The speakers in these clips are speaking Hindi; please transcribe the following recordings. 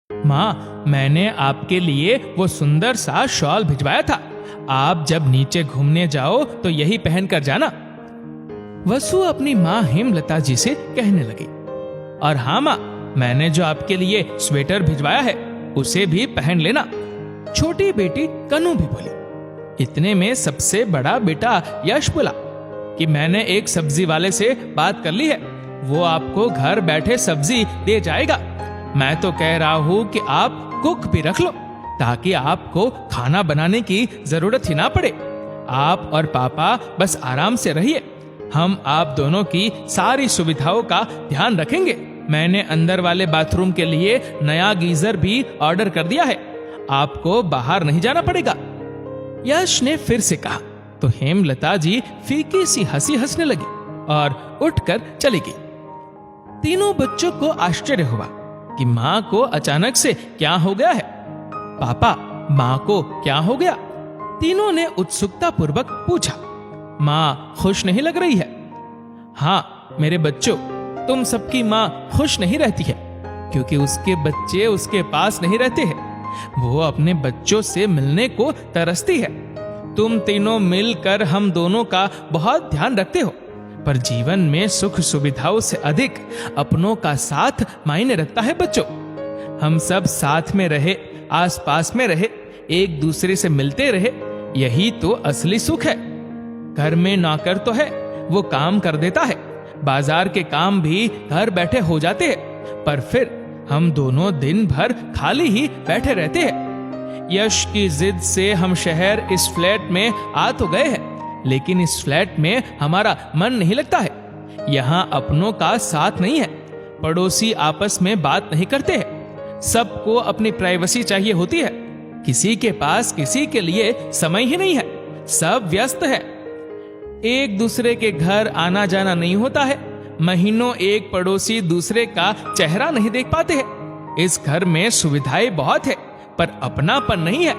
माँ, मैंने आपके लिए वो सुंदर सा शॉल भिजवाया था। आप जब नीचे घूमने जाओ तो यही पहन कर जाना। वसु अपनी माँ हेमलता जी से कहने लगी। और हाँ माँ, मैंने जो आपके लिए स्वेटर भिजवाया है उसे भी पहन लेना। छोटी बेटी कनु भी बोली। इतने में सबसे बड़ा बेटा यश बोला कि मैंने एक सब्जी वाले से बात कर ली है, वो आपको घर बैठे सब्जी दे जाएगा। मैं तो कह रहा हूं कि आप कुक भी रख लो ताकि आपको खाना बनाने की जरूरत ही ना पड़े। आप और पापा बस आराम से रहिए, हम आप दोनों की सारी सुविधाओं का ध्यान रखेंगे। मैंने अंदर वाले बाथरूम के लिए नया गीजर भी ऑर्डर कर दिया है, आपको बाहर नहीं जाना पड़ेगा। यश ने फिर से कहा तो हेमलता जी फीकी सी हंसी हंसने लगी और उठकर चली गई। तीनों बच्चों को आश्चर्य हुआ कि माँ को अचानक से क्या हो गया है। पापा, माँ को क्या हो गया? तीनों ने उत्सुकता पूर्वक पूछा। माँ खुश नहीं लग रही है? हाँ मेरे बच्चों, तुम सबकी माँ खुश नहीं रहती है क्योंकि उसके बच्चे उसके पास नहीं रहते हैं। वो अपने बच्चों से मिलने को तरसती है। तुम तीनों मिलकर हम दोनों का बहुत ध्यान रखते हो, पर जीवन में सुख सुविधाओं से अधिक अपनों का साथ मायने रखता है बच्चों। हम सब साथ में रहे, आस पास में रहे, एक दूसरे से मिलते रहे, यही तो असली सुख है। घर में नौकर तो है, वो काम कर देता है, बाजार के काम भी घर बैठे हो जाते हैं, पर फिर हम दोनों दिन भर खाली ही बैठे रहते हैं। यश की जिद से हम शहर इस फ्लैट में आ तो गए हैं, लेकिन इस फ्लैट में हमारा मन नहीं लगता है। यहाँ अपनों का साथ नहीं है, पड़ोसी आपस में बात नहीं करते हैं, सबको अपनी प्राइवेसी चाहिए होती है, किसी के पास किसी के लिए समय ही नहीं है, सब व्यस्त है। एक दूसरे के घर आना जाना नहीं होता है, महीनों एक पड़ोसी दूसरे का चेहरा नहीं देख पाते हैं। इस घर में सुविधाएं बहुत है पर अपनापन नहीं है।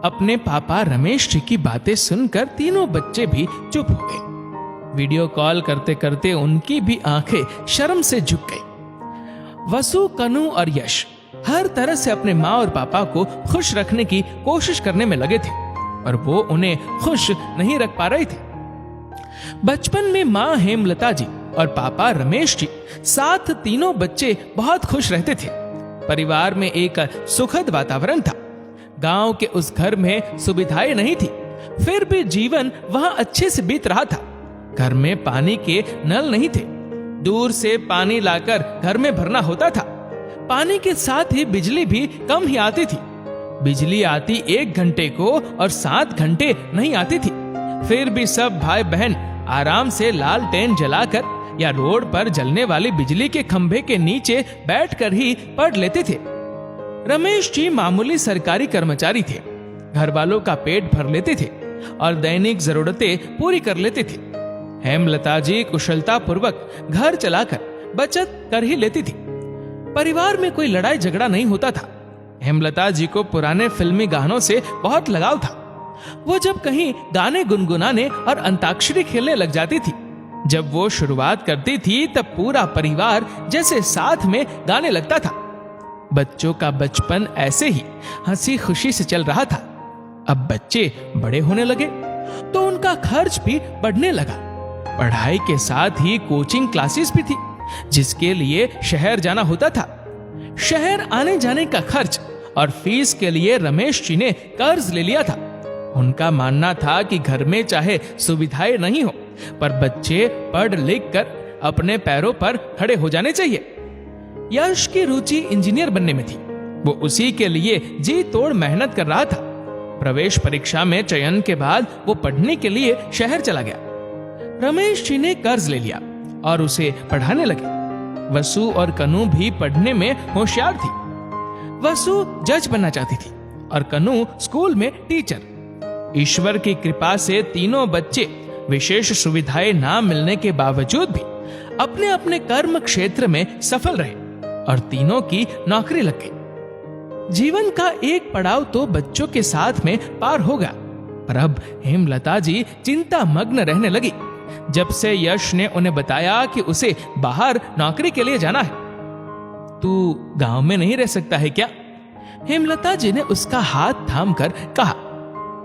अपने पापा रमेश जी की बातें सुनकर तीनों बच्चे भी चुप हो गए। वीडियो कॉल करते करते उनकी भी आंखें शर्म से झुक गई। वसु, कनु और यश हर तरह से अपने माँ और पापा को खुश रखने की कोशिश करने में लगे थे, पर वो उन्हें खुश नहीं रख पा रहे थे। बचपन में माँ हेमलता जी और पापा रमेश जी साथ तीनों बच्चे बहुत खुश रहते थे। परिवार में एक सुखद वातावरण था। गांव के उस घर में सुविधाएं नहीं थी, फिर भी जीवन वहां अच्छे से बीत रहा था। घर में पानी के नल नहीं थे, दूर से पानी लाकर घर में भरना होता था। पानी के साथ ही बिजली भी कम ही आती थी। बिजली आती 1 घंटे को और 7 घंटे नहीं आती थी। फिर भी सब भाई बहन आराम से लालटेन जलाकर या रोड पर जलने वाली बिजली के खंभे के नीचे बैठकर ही पढ़ लेते थे। रमेश जी मामूली सरकारी कर्मचारी थे, घर वालों का पेट भर लेते थे और दैनिक जरूरतें पूरी कर लेते थे। हेमलता जी कुशलता पूर्वक घर चलाकर बचत कर ही लेती थी। परिवार में कोई लड़ाई झगड़ा नहीं होता था। हेमलता जी को पुराने फिल्मी गानों से बहुत लगाव था। वो जब कहीं गाने गुनगुनाने और अंताक्षरी खेलने लग जाती थी। जब वो शुरुआत करती थी तब पूरा परिवार जैसे साथ में गाने लगता था। बच्चों का बचपन ऐसे ही हंसी खुशी से चल रहा था। अब बच्चे बड़े होने लगे तो उनका खर्च भी बढ़ने लगा। पढ़ाई के साथ ही कोचिंग क्लासेस भी थी, जिसके लिए शहर जाना होता था। शहर आने जाने का खर्च और फीस के लिए रमेश जी ने कर्ज ले लिया था। उनका मानना था कि घर में चाहे सुविधाएं नहीं हो, पर बच्चे पढ़ लिख कर अपने पैरों पर खड़े हो जाने चाहिए। यश की रुचि इंजीनियर बनने में थी। वो उसी के लिए जी तोड़ मेहनत कर रहा था। प्रवेश परीक्षा में चयन के बाद वो पढ़ने के लिए शहर चला गया। रमेश जी ने कर्ज ले लिया और उसे पढ़ाने लगे। वसु और कनु भी पढ़ने में होशियार थी। वसु जज बनना चाहती थी और कनु स्कूल में टीचर। ईश्वर की कृपा से तीनों बच्चे विशेष सुविधाएं ना मिलने के बावजूद भी अपने अपने कर्म क्षेत्र में सफल रहे और तीनों की नौकरी लग गई। जीवन का एक पड़ाव तो बच्चों के साथ में पार हो गया, पर अब हेमलता जी चिंता मग्न रहने लगी जब से यश ने उन्हें बताया कि उसे बाहर नौकरी के लिए जाना है। तू गांव में नहीं रह सकता है क्या? हेमलता जी ने उसका हाथ थामकर कहा,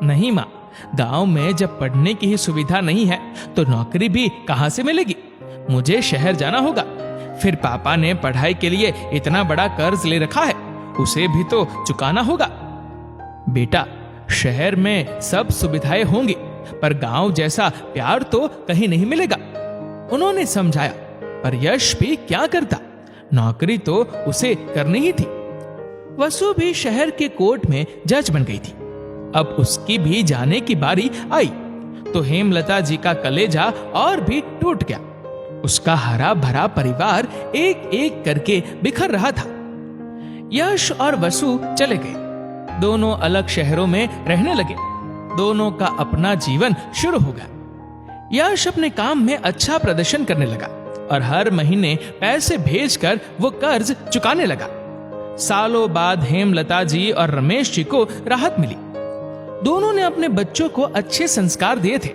नहीं माँ, गांव में जब पढ़ने की ही सुविधा नहीं है तो नौकरी भी कहां से मिलेगी? मुझे शहर जाना होगा। फिर पापा ने पढ़ाई के लिए इतना बड़ा कर्ज ले रखा है, उसे भी तो चुकाना होगा। बेटा, शहर में सब सुविधाएं होंगी, पर गांव जैसा प्यार तो कहीं नहीं मिलेगा, उन्होंने समझाया। पर यश भी क्या करता, नौकरी तो उसे करनी ही थी। वसु भी शहर के कोर्ट में जज बन गई थी। अब उसकी भी जाने की बारी आई तो हेमलता जी का कलेजा और भी टूट गया। उसका हरा भरा परिवार एक एक करके बिखर रहा था। यश और वसु चले गए, दोनों अलग शहरों में रहने लगे। दोनों का अपना जीवन शुरू हो गया। यश अपने काम में अच्छा प्रदर्शन करने लगा और हर महीने पैसे भेजकर वो कर्ज चुकाने लगा। सालों बाद हेमलता जी और रमेश जी को राहत मिली। दोनों ने अपने बच्चों को अच्छे संस्कार दिए थे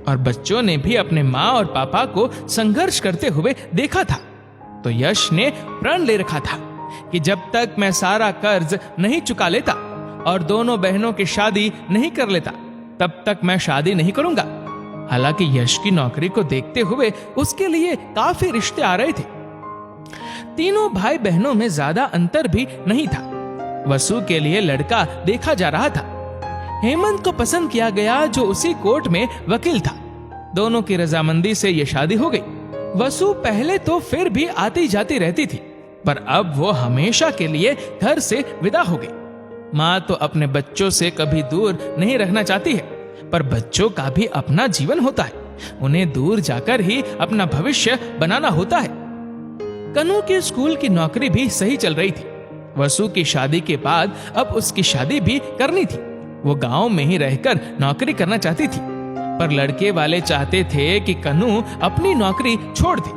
और बच्चों ने भी अपने माँ और पापा को संघर्ष करते हुए देखा था। तो यश ने प्रण ले रखा था कि जब तक मैं सारा कर्ज नहीं चुका लेता और दोनों बहनों की शादी नहीं कर लेता, तब तक मैं शादी नहीं करूंगा। हालांकि यश की नौकरी को देखते हुए उसके लिए काफी रिश्ते आ रहे थे। तीनों भाई बहनों में ज्यादा अंतर भी नहीं था। वसु के लिए लड़का देखा जा रहा था। हेमंत को पसंद किया गया, जो उसी कोर्ट में वकील था। दोनों की रजामंदी से यह शादी हो गई। वसु पहले तो फिर भी आती जाती रहती थी, पर अब वो हमेशा के लिए घर से विदा हो गई। माँ तो अपने बच्चों से कभी दूर नहीं रहना चाहती है, पर बच्चों का भी अपना जीवन होता है, उन्हें दूर जाकर ही अपना भविष्य बनाना होता है। कनु के स्कूल की नौकरी भी सही चल रही थी। वसु की शादी के बाद अब उसकी शादी भी करनी थी। वो गांव में ही रहकर नौकरी करना चाहती थी, पर लड़के वाले चाहते थे कि कनु अपनी नौकरी छोड़ दे।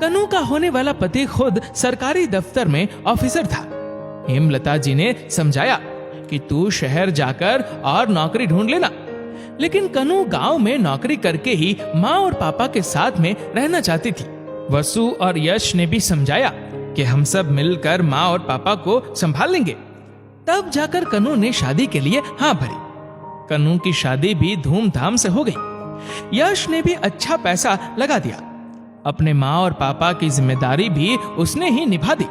कनु का होने वाला पति खुद सरकारी दफ्तर में ऑफिसर था। हेमलता जी ने समझाया कि तू शहर जाकर और नौकरी ढूंढ लेना, लेकिन कनु गांव में नौकरी करके ही माँ और पापा के साथ में रहना चाहती थी। वसु और यश ने भी समझाया कि हम सब मिलकर माँ और पापा को संभाल लेंगे। तब जाकर कनु ने शादी के लिए हाँ भरी। कनु की शादी भी धूमधाम से हो गई। यश ने भी अच्छा पैसा लगा दिया। अपने माँ और पापा की जिम्मेदारी भी उसने ही निभा दी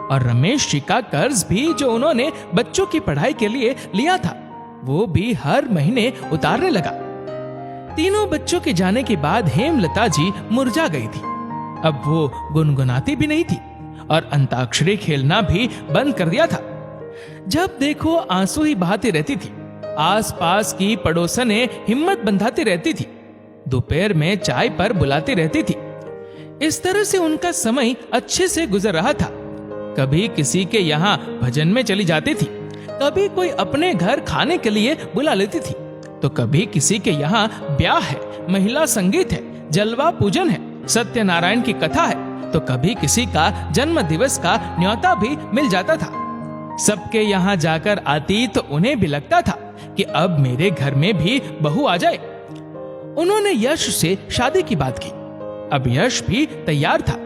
और रमेश जी का कर्ज भी जो उन्होंने बच्चों की पढ़ाई के लिए लिया था, वो भी हर महीने उतारने लगा। तीनों बच्चों के जाने के बाद हेमलता जी मुरझा गई थी। अब वो गुनगुनाती भी नहीं थी और अंताक्षरी खेलना भी बंद कर दिया था। जब देखो आंसू ही बहाती रहती थी। आसपास की पड़ोसनें हिम्मत बंधाती रहती थी। दोपहर में चाय पर बुलाती रहती थी। इस तरह से उनका समय अच्छे से गुजर रहा था। कभी किसी के यहाँ भजन में चली जाती थी, कभी कोई अपने घर खाने के लिए बुला लेती थी, तो कभी किसी के यहाँ ब्याह है, महिला संगीत है, जलवा पूजन है, सत्यनारायण की कथा है, तो कभी किसी का जन्म दिवस का न्योता भी मिल जाता था। सबके यहाँ जाकर आती तो उन्हें भी लगता था कि अब मेरे घर में भी बहू आ जाए। उन्होंने यश से शादी की बात की। अब यश भी तैयार था।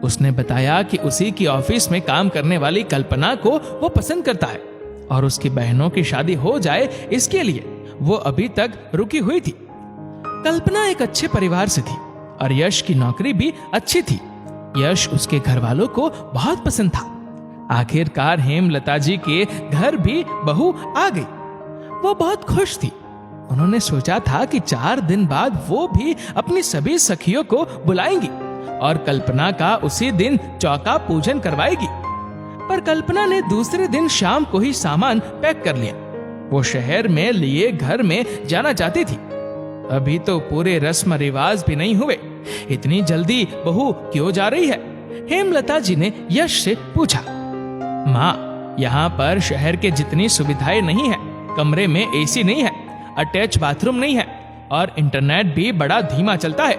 उसने बताया कि उसी की ऑफिस में काम करने वाली कल्पना को वो पसंद करता है और उसकी बहनों की शादी हो जाए, इसके लिए वो अभी तक रुकी हुई थी। कल्पना एक अच्छे परिवार से थी और यश की नौकरी भी अच्छी थी। यश उसके घर वालों को बहुत पसंद था। आखिरकार हेमलता जी के घर भी बहू आ गई। वो बहुत खुश थी। उन्होंने सोचा था कि 4 दिन बाद वो भी अपनी सभी सखियों को बुलाएंगी और कल्पना का उसी दिन चौका पूजन करवाएगी। पर कल्पना ने दूसरे दिन शाम को ही सामान पैक कर लिया। वो शहर में लिए घर में जाना चाहती थी। अभी तो पूरे रस्म रिवाज भी नहीं हुए, इतनी जल्दी बहू क्यों जा रही है? हेमलता जी ने यश से पूछा। माँ, यहाँ पर शहर के जितनी सुविधाएं नहीं है, कमरे में एसी नहीं है, अटैच बाथरूम नहीं है और इंटरनेट भी बड़ा धीमा चलता है,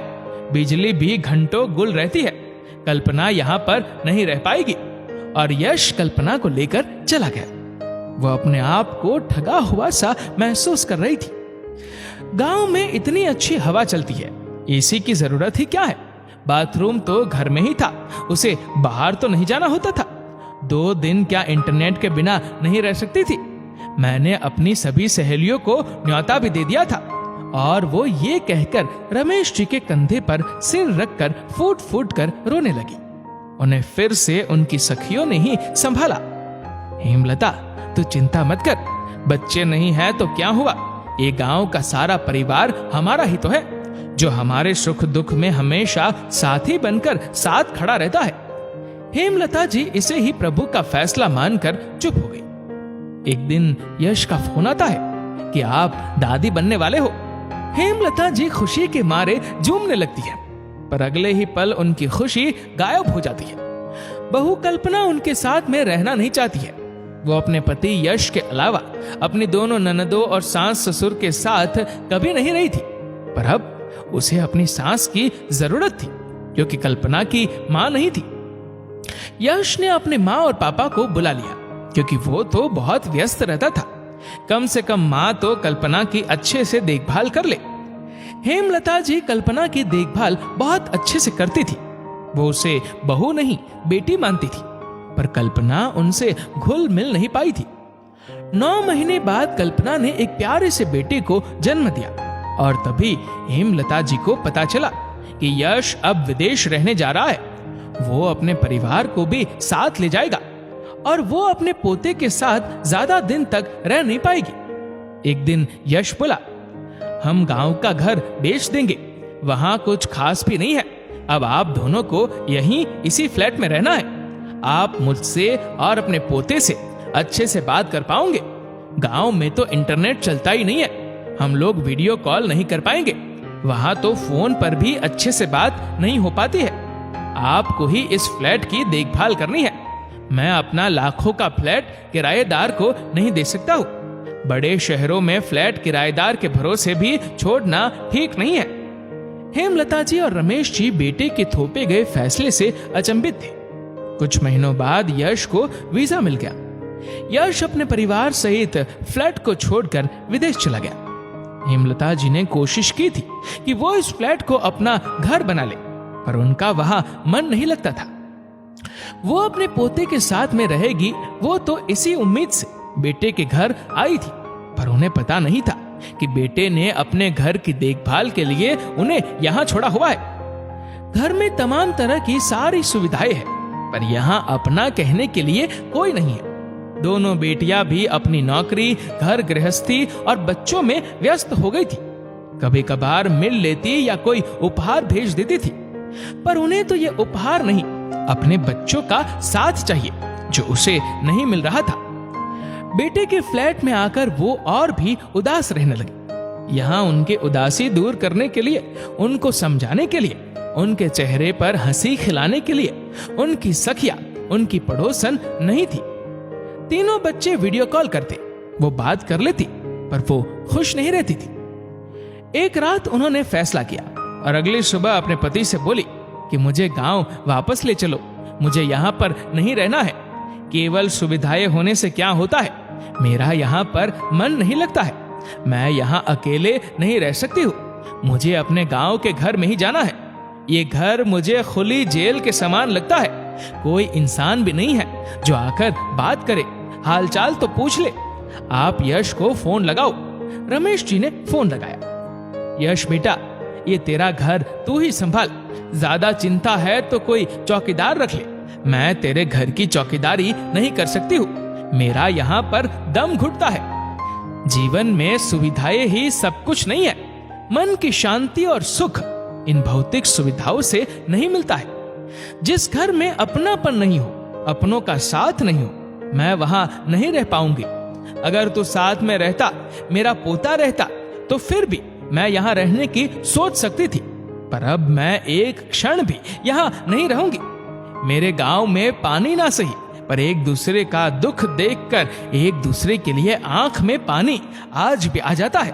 बिजली भी घंटों गुल रहती है। कल्पना यहाँ पर नहीं रह पाएगी। और यश कल्पना को लेकर चला गया। वो अपने आप को ठगा हुआ सा महसूस कर रही थी। गांव में इतनी अच्छी हवा चलती है, एसी की जरूरत ही क्या है? बाथरूम तो घर में ही था, उसे बाहर तो नहीं जाना होता था। 2 दिन क्या इंटरनेट के बिना नहीं रह सकती थी। मैंने अपनी सभी सहेलियों को न्योता भी दे दिया था। और वो ये कहकर रमेश जी के कंधे पर सिर रखकर फूट फूट कर रोने लगी। उन्हें फिर से उनकी सखियों ने ही संभाला। हेमलता, तू चिंता मत कर, बच्चे नहीं है तो क्या हुआ, ये गांव का सारा परिवार हमारा ही तो है, जो हमारे सुख दुख में हमेशा साथी बनकर साथ खड़ा रहता है। हेमलता जी इसे ही प्रभु का फैसला मानकर चुप हो गई। एक दिन यश का फोन आता है कि आप दादी बनने वाले हो। हेमलता जी खुशी के मारे झूमने लगती है, पर अगले ही पल उनकी खुशी गायब हो जाती है। बहू कल्पना उनके साथ में रहना नहीं चाहती है। वो अपने पति यश के अलावा अपनी दोनों ननदों और सास ससुर के साथ कभी नहीं रही थी, पर अब उसे अपनी सास की जरूरत थी, क्योंकि कल्पना की मां नहीं थी। यश ने अपने मां और पापा को बुला लिया, क्योंकि वो तो बहुत व्यस्त रहता था। कम से कम मां तो कल्पना की अच्छे से देखभाल कर ले। हेमलता जी कल्पना की देखभाल बहुत अच्छे से करती थी। वो उसे बहू नहीं बेटी मानती थी, पर कल्पना उनसे घुल मिल नहीं पाई थी। 9 महीने बाद कल्पना ने एक प्यारे से बेटे को जन्म दिया, और तभी हेमलता जी को पता चला कि यश अब विदेश रहने जा रहा है। वो अपने परिवार को भी साथ ले जाएगा, और वो अपने पोते के साथ ज्यादा दिन तक रह नहीं पाएगी। एक दिन यश बोला, हम गांव का घर बेच देंगे, वहां कुछ खास भी नहीं है, अब आप दोनों को यहीं इसी फ्लैट में रहना है। आप मुझसे और अपने पोते से अच्छे से बात कर पाओगे। गांव में तो इंटरनेट चलता ही नहीं है, हम लोग वीडियो कॉल नहीं कर पाएंगे, वहां तो फोन पर भी अच्छे से बात नहीं हो पाती है। आपको ही इस फ्लैट की देखभाल करनी है। मैं अपना लाखों का फ्लैट किराएदार को नहीं दे सकता हूँ। बड़े शहरों में फ्लैट किराएदार के भरोसे भी छोड़ना ठीक नहीं है। हेमलता जी और रमेश जी बेटे के थोपे गए फैसले से अचंभित थे। कुछ महीनों बाद यश को वीजा मिल गया। यश अपने परिवार सहित फ्लैट को छोड़कर विदेश चला गया। हेमलता जी ने कोशिश की थी कि वो इस फ्लैट को अपना घर बना ले, पर उनका वहां मन नहीं लगता था। वो अपने पोते के साथ में रहेगी, वो तो इसी उम्मीद से बेटे के घर आई थी, पर उन्हें पता नहीं था कि बेटे ने अपने घर की देखभाल के लिए उन्हें यहाँ छोड़ा हुआ है। घर में तमाम तरह की सारी सुविधाएं हैं, पर यहाँ अपना कहने के लिए कोई नहीं है। दोनों बेटियां भी अपनी नौकरी, घर गृहस्थी और बच्चों में व्यस्त हो गई थी। कभी कभार मिल लेती या कोई उपहार भेज देती थी, पर उन्हें तो ये उपहार नहीं, अपने बच्चों का साथ चाहिए, जो उसे नहीं मिल रहा था। बेटे के फ्लैट में आकर वो और भी उदास रहने लगी। यहाँ उनके उदासी दूर करने के लिए, उनको समझाने के लिए, उनके चेहरे पर हंसी खिलाने के लिए उनकी सखिया, उनकी पड़ोसन नहीं थी। तीनों बच्चे वीडियो कॉल करते, वो बात कर लेती, पर वो खुश नहीं रहती थी। एक रात उन्होंने फैसला किया और अगली सुबह अपने पति से बोली कि मुझे गांव वापस ले चलो, मुझे यहाँ पर नहीं रहना है। केवल सुविधाएं होने से क्या होता है, मेरा यहाँ पर मन नहीं लगता है, मैं यहाँ अकेले नहीं रह सकती हूँ, मुझे अपने गांव के घर में ही जाना है। ये घर मुझे खुली जेल के समान लगता है, कोई इंसान भी नहीं है जो आकर बात करे, हालचाल तो पूछ ले। आप यश को फोन लगाओ। रमेश जी ने फोन लगाया। यश बेटा, ये तेरा घर तू ही संभाल, ज्यादा चिंता है तो कोई चौकीदार रख ले, मैं तेरे घर की चौकीदारी नहीं कर सकती हूँ, मेरा यहाँ पर दम घुटता है। जीवन में सुविधाएं ही सब कुछ नहीं है, मन की शांति और सुख इन भौतिक सुविधाओं से नहीं मिलता है। जिस घर में अपनापन नहीं हो, अपनों का साथ नहीं हो, मैं वहां नहीं रह पाऊंगी। अगर तू साथ में रहता, मेरा पोता रहता, तो फिर भी मैं यहाँ रहने की सोच सकती थी, पर अब मैं एक क्षण भी यहाँ नहीं रहूंगी। मेरे गांव में पानी ना सही, पर एक दूसरे का दुख देखकर एक दूसरे के लिए आंख में पानी आज भी आ जाता है।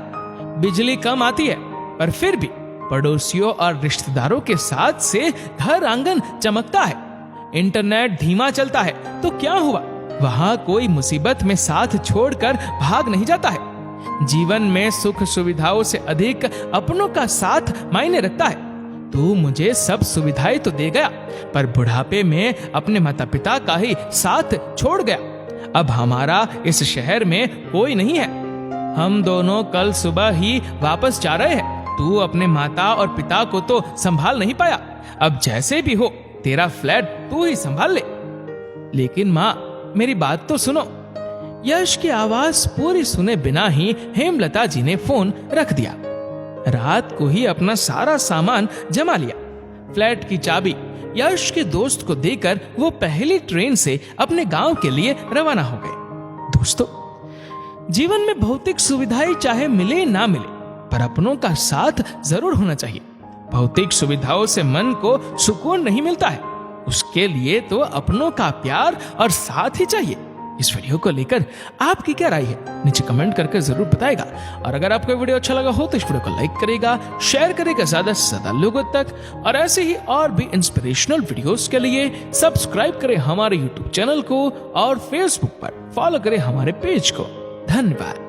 बिजली कम आती है, पर फिर भी पड़ोसियों और रिश्तेदारों के साथ से घर आंगन चमकता है। इंटरनेट धीमा चलता है तो क्या हुआ, वहां कोई मुसीबत में साथ छोड़कर भाग नहीं जाता है। जीवन में सुख सुविधाओं से अधिक अपनों का साथ मायने रखता है। तू मुझे सब सुविधाएं तो दे गया, पर बुढ़ापे में अपने माता पिता का ही साथ छोड़ गया। अब हमारा इस शहर में कोई नहीं है। हम दोनों कल सुबह ही वापस जा रहे हैं। तू अपने माता और पिता को तो संभाल नहीं पाया। अब जैसे भी हो तेरा फ्लैट तू ही संभाल ले। लेकिन माँ, मेरी बात तो सुनो। यश की आवाज पूरी सुने बिना ही हेमलता जी ने फोन रख दिया। रात को ही अपना सारा सामान जमा लिया। फ्लैट की चाबी यश के दोस्त को देकर वो पहली ट्रेन से अपने गांव के लिए रवाना हो गए। दोस्तों, जीवन में भौतिक सुविधाएं चाहे मिले ना मिले, पर अपनों का साथ जरूर होना चाहिए। भौतिक सुविधाओं से मन को सुकून नहीं मिलता है, उसके लिए तो अपनों का प्यार और साथ ही चाहिए। इस वीडियो को लेकर आपकी क्या राय है, नीचे कमेंट करके जरूर बताएगा। और अगर आपको वीडियो अच्छा लगा हो तो इस वीडियो को लाइक करेगा, शेयर करेगा ज्यादा से ज्यादा लोगों तक। और ऐसे ही और भी इंस्पिरेशनल वीडियोस के लिए सब्सक्राइब करें हमारे यूट्यूब चैनल को और फेसबुक पर फॉलो करें हमारे पेज को। धन्यवाद।